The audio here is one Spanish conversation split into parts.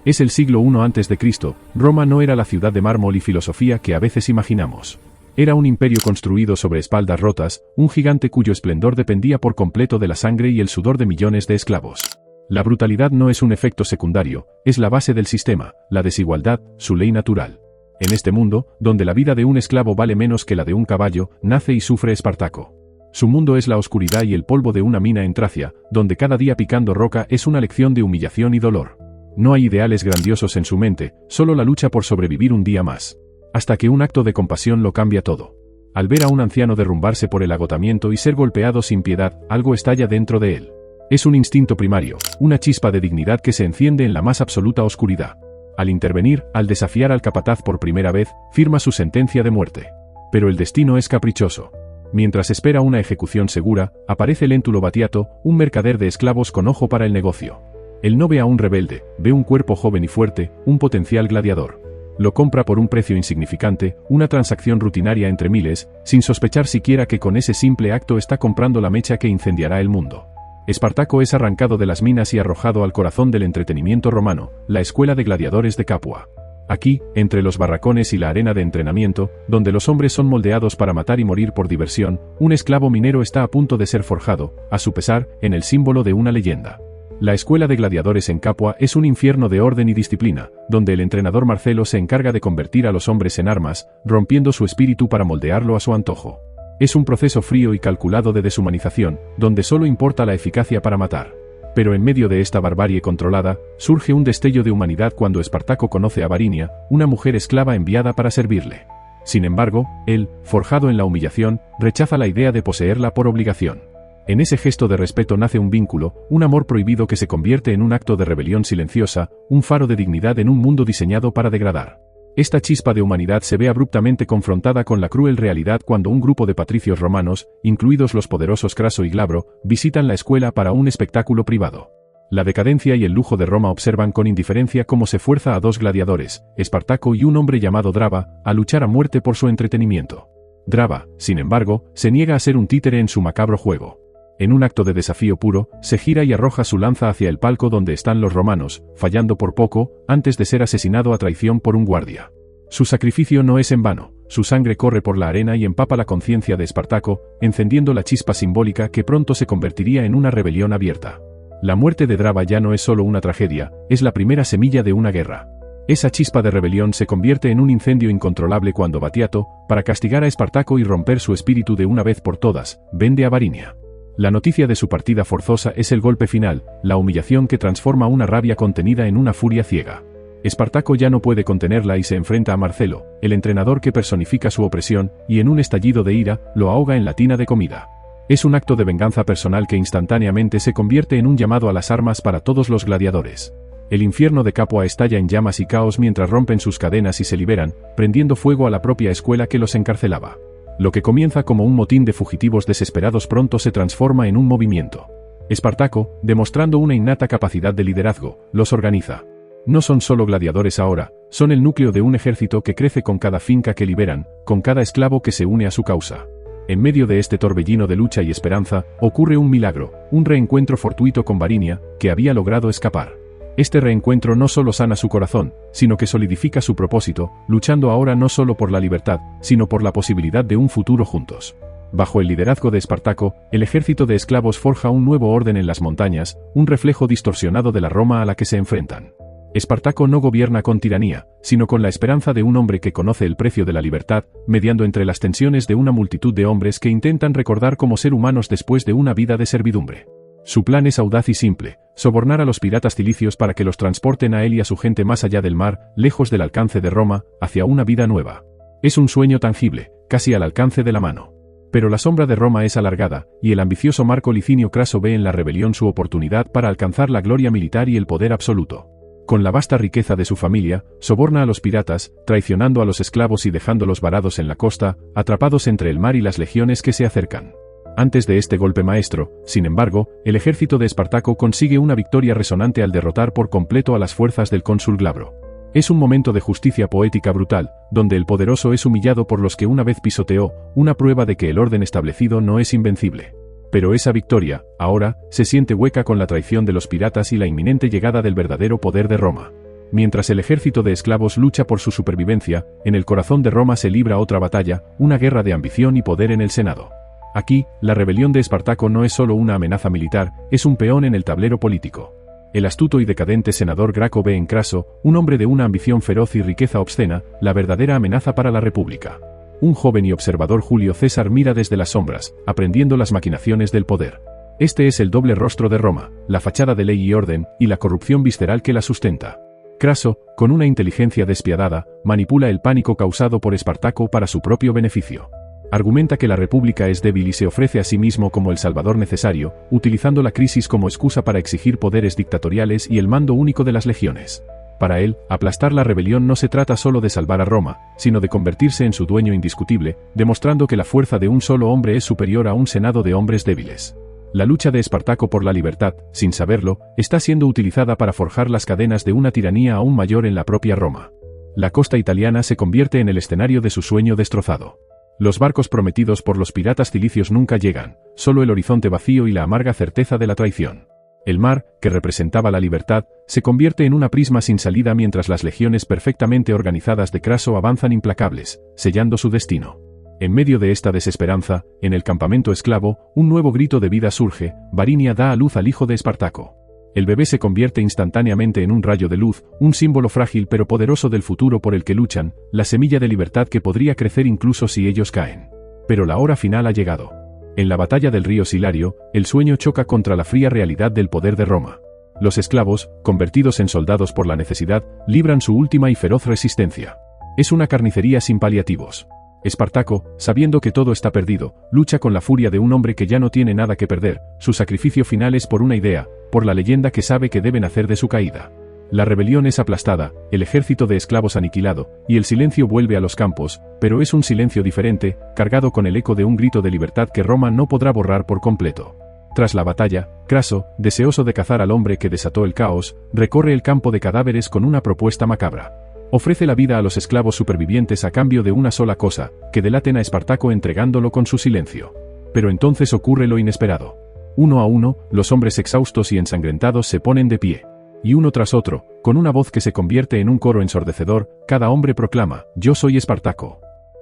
Es el siglo I a.C., Roma no era la ciudad de mármol y filosofía que a veces imaginamos. Era un imperio construido sobre espaldas rotas, un gigante cuyo esplendor dependía por completo de la sangre y el sudor de millones de esclavos. La brutalidad no es un efecto secundario, es la base del sistema, la desigualdad, su ley natural. En este mundo, donde la vida de un esclavo vale menos que la de un caballo, nace y sufre Espartaco. Su mundo es la oscuridad y el polvo de una mina en Tracia, donde cada día picando roca es una lección de humillación y dolor. No hay ideales grandiosos en su mente, solo la lucha por sobrevivir un día más. Hasta que un acto de compasión lo cambia todo. Al ver a un anciano derrumbarse por el agotamiento y ser golpeado sin piedad, algo estalla dentro de él. Es un instinto primario, una chispa de dignidad que se enciende en la más absoluta oscuridad. Al intervenir, al desafiar al capataz por primera vez, firma su sentencia de muerte. Pero el destino es caprichoso. Mientras espera una ejecución segura, aparece Léntulo Batiato, un mercader de esclavos con ojo para el negocio. Él no ve a un rebelde, ve un cuerpo joven y fuerte, un potencial gladiador. Lo compra por un precio insignificante, una transacción rutinaria entre miles, sin sospechar siquiera que con ese simple acto está comprando la mecha que incendiará el mundo. Espartaco es arrancado de las minas y arrojado al corazón del entretenimiento romano, la escuela de gladiadores de Capua. Aquí, entre los barracones y la arena de entrenamiento, donde los hombres son moldeados para matar y morir por diversión, un esclavo minero está a punto de ser forjado, a su pesar, en el símbolo de una leyenda. La escuela de gladiadores en Capua es un infierno de orden y disciplina, donde el entrenador Marcelo se encarga de convertir a los hombres en armas, rompiendo su espíritu para moldearlo a su antojo. Es un proceso frío y calculado de deshumanización, donde solo importa la eficacia para matar. Pero en medio de esta barbarie controlada, surge un destello de humanidad cuando Espartaco conoce a Varinia, una mujer esclava enviada para servirle. Sin embargo, él, forjado en la humillación, rechaza la idea de poseerla por obligación. En ese gesto de respeto nace un vínculo, un amor prohibido que se convierte en un acto de rebelión silenciosa, un faro de dignidad en un mundo diseñado para degradar. Esta chispa de humanidad se ve abruptamente confrontada con la cruel realidad cuando un grupo de patricios romanos, incluidos los poderosos Craso y Glabro, visitan la escuela para un espectáculo privado. La decadencia y el lujo de Roma observan con indiferencia cómo se fuerza a dos gladiadores, Espartaco y un hombre llamado Draba, a luchar a muerte por su entretenimiento. Draba, sin embargo, se niega a ser un títere en su macabro juego. En un acto de desafío puro, se gira y arroja su lanza hacia el palco donde están los romanos, fallando por poco, antes de ser asesinado a traición por un guardia. Su sacrificio no es en vano, su sangre corre por la arena y empapa la conciencia de Espartaco, encendiendo la chispa simbólica que pronto se convertiría en una rebelión abierta. La muerte de Draba ya no es solo una tragedia, es la primera semilla de una guerra. Esa chispa de rebelión se convierte en un incendio incontrolable cuando Batiato, para castigar a Espartaco y romper su espíritu de una vez por todas, vende a Varinia. La noticia de su partida forzosa es el golpe final, la humillación que transforma una rabia contenida en una furia ciega. Espartaco ya no puede contenerla y se enfrenta a Marcelo, el entrenador que personifica su opresión, y en un estallido de ira, lo ahoga en la tina de comida. Es un acto de venganza personal que instantáneamente se convierte en un llamado a las armas para todos los gladiadores. El infierno de Capua estalla en llamas y caos mientras rompen sus cadenas y se liberan, prendiendo fuego a la propia escuela que los encarcelaba. Lo que comienza como un motín de fugitivos desesperados pronto se transforma en un movimiento. Espartaco, demostrando una innata capacidad de liderazgo, los organiza. No son solo gladiadores ahora, son el núcleo de un ejército que crece con cada finca que liberan, con cada esclavo que se une a su causa. En medio de este torbellino de lucha y esperanza, ocurre un milagro, un reencuentro fortuito con Varinia, que había logrado escapar. Este reencuentro no solo sana su corazón, sino que solidifica su propósito, luchando ahora no solo por la libertad, sino por la posibilidad de un futuro juntos. Bajo el liderazgo de Espartaco, el ejército de esclavos forja un nuevo orden en las montañas, un reflejo distorsionado de la Roma a la que se enfrentan. Espartaco no gobierna con tiranía, sino con la esperanza de un hombre que conoce el precio de la libertad, mediando entre las tensiones de una multitud de hombres que intentan recordar como ser humanos después de una vida de servidumbre. Su plan es audaz y simple, sobornar a los piratas cilicios para que los transporten a él y a su gente más allá del mar, lejos del alcance de Roma, hacia una vida nueva. Es un sueño tangible, casi al alcance de la mano. Pero la sombra de Roma es alargada, y el ambicioso Marco Licinio Craso ve en la rebelión su oportunidad para alcanzar la gloria militar y el poder absoluto. Con la vasta riqueza de su familia, soborna a los piratas, traicionando a los esclavos y dejándolos varados en la costa, atrapados entre el mar y las legiones que se acercan. Antes de este golpe maestro, sin embargo, el ejército de Espartaco consigue una victoria resonante al derrotar por completo a las fuerzas del cónsul Glabro. Es un momento de justicia poética brutal, donde el poderoso es humillado por los que una vez pisoteó, una prueba de que el orden establecido no es invencible. Pero esa victoria, ahora, se siente hueca con la traición de los piratas y la inminente llegada del verdadero poder de Roma. Mientras el ejército de esclavos lucha por su supervivencia, en el corazón de Roma se libra otra batalla, una guerra de ambición y poder en el Senado. Aquí, la rebelión de Espartaco no es solo una amenaza militar, es un peón en el tablero político. El astuto y decadente senador Graco ve en Craso, un hombre de una ambición feroz y riqueza obscena, la verdadera amenaza para la República. Un joven y observador Julio César mira desde las sombras, aprendiendo las maquinaciones del poder. Este es el doble rostro de Roma, la fachada de ley y orden, y la corrupción visceral que la sustenta. Craso, con una inteligencia despiadada, manipula el pánico causado por Espartaco para su propio beneficio. Argumenta que la República es débil y se ofrece a sí mismo como el salvador necesario, utilizando la crisis como excusa para exigir poderes dictatoriales y el mando único de las legiones. Para él, aplastar la rebelión no se trata solo de salvar a Roma, sino de convertirse en su dueño indiscutible, demostrando que la fuerza de un solo hombre es superior a un senado de hombres débiles. La lucha de Espartaco por la libertad, sin saberlo, está siendo utilizada para forjar las cadenas de una tiranía aún mayor en la propia Roma. La costa italiana se convierte en el escenario de su sueño destrozado. Los barcos prometidos por los piratas cilicios nunca llegan, solo el horizonte vacío y la amarga certeza de la traición. El mar, que representaba la libertad, se convierte en una prisma sin salida mientras las legiones perfectamente organizadas de Craso avanzan implacables, sellando su destino. En medio de esta desesperanza, en el campamento esclavo, un nuevo grito de vida surge, Varinia da a luz al hijo de Espartaco. El bebé se convierte instantáneamente en un rayo de luz, un símbolo frágil pero poderoso del futuro por el que luchan, la semilla de libertad que podría crecer incluso si ellos caen. Pero la hora final ha llegado. En la batalla del río Silario, el sueño choca contra la fría realidad del poder de Roma. Los esclavos, convertidos en soldados por la necesidad, libran su última y feroz resistencia. Es una carnicería sin paliativos. Espartaco, sabiendo que todo está perdido, lucha con la furia de un hombre que ya no tiene nada que perder, su sacrificio final es por una idea, por la leyenda que sabe que deben hacer de su caída. La rebelión es aplastada, el ejército de esclavos aniquilado, y el silencio vuelve a los campos, pero es un silencio diferente, cargado con el eco de un grito de libertad que Roma no podrá borrar por completo. Tras la batalla, Craso, deseoso de cazar al hombre que desató el caos, recorre el campo de cadáveres con una propuesta macabra. Ofrece la vida a los esclavos supervivientes a cambio de una sola cosa, que delaten a Espartaco entregándolo con su silencio. Pero entonces ocurre lo inesperado. Uno a uno, los hombres exhaustos y ensangrentados se ponen de pie. Y uno tras otro, con una voz que se convierte en un coro ensordecedor, cada hombre proclama, «Yo soy Espartaco».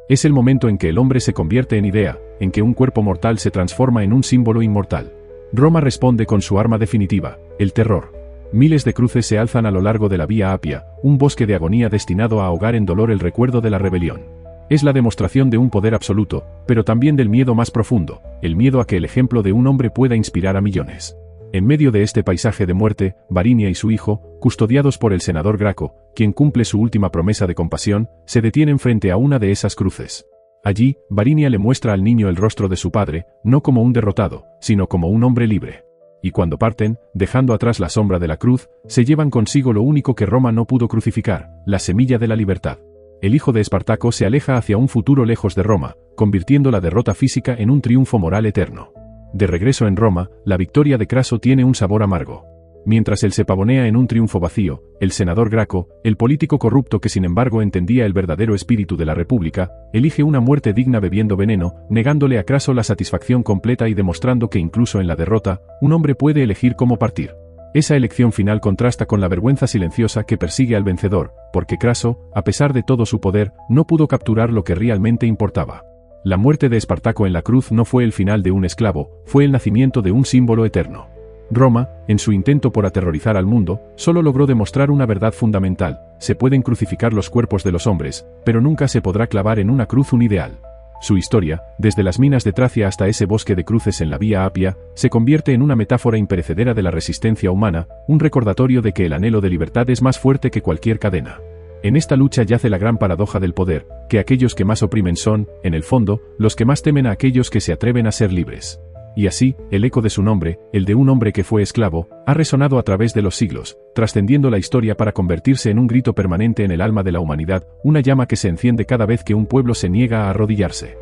Es el momento en que el hombre se convierte en idea, en que un cuerpo mortal se transforma en un símbolo inmortal. Roma responde con su arma definitiva, el terror. Miles de cruces se alzan a lo largo de la Vía Apia, un bosque de agonía destinado a ahogar en dolor el recuerdo de la rebelión. Es la demostración de un poder absoluto, pero también del miedo más profundo, el miedo a que el ejemplo de un hombre pueda inspirar a millones. En medio de este paisaje de muerte, Varinia y su hijo, custodiados por el senador Graco, quien cumple su última promesa de compasión, se detienen frente a una de esas cruces. Allí, Varinia le muestra al niño el rostro de su padre, no como un derrotado, sino como un hombre libre. Y cuando parten, dejando atrás la sombra de la cruz, se llevan consigo lo único que Roma no pudo crucificar, la semilla de la libertad. El hijo de Espartaco se aleja hacia un futuro lejos de Roma, convirtiendo la derrota física en un triunfo moral eterno. De regreso en Roma, la victoria de Craso tiene un sabor amargo. Mientras él se pavonea en un triunfo vacío, el senador Graco, el político corrupto que sin embargo entendía el verdadero espíritu de la República, elige una muerte digna bebiendo veneno, negándole a Craso la satisfacción completa y demostrando que incluso en la derrota, un hombre puede elegir cómo partir. Esa elección final contrasta con la vergüenza silenciosa que persigue al vencedor, porque Craso, a pesar de todo su poder, no pudo capturar lo que realmente importaba. La muerte de Espartaco en la cruz no fue el final de un esclavo, fue el nacimiento de un símbolo eterno. Roma, en su intento por aterrorizar al mundo, solo logró demostrar una verdad fundamental: se pueden crucificar los cuerpos de los hombres, pero nunca se podrá clavar en una cruz un ideal. Su historia, desde las minas de Tracia hasta ese bosque de cruces en la Vía Apia, se convierte en una metáfora imperecedera de la resistencia humana, un recordatorio de que el anhelo de libertad es más fuerte que cualquier cadena. En esta lucha yace la gran paradoja del poder, que aquellos que más oprimen son, en el fondo, los que más temen a aquellos que se atreven a ser libres. Y así, el eco de su nombre, el de un hombre que fue esclavo, ha resonado a través de los siglos, trascendiendo la historia para convertirse en un grito permanente en el alma de la humanidad, una llama que se enciende cada vez que un pueblo se niega a arrodillarse.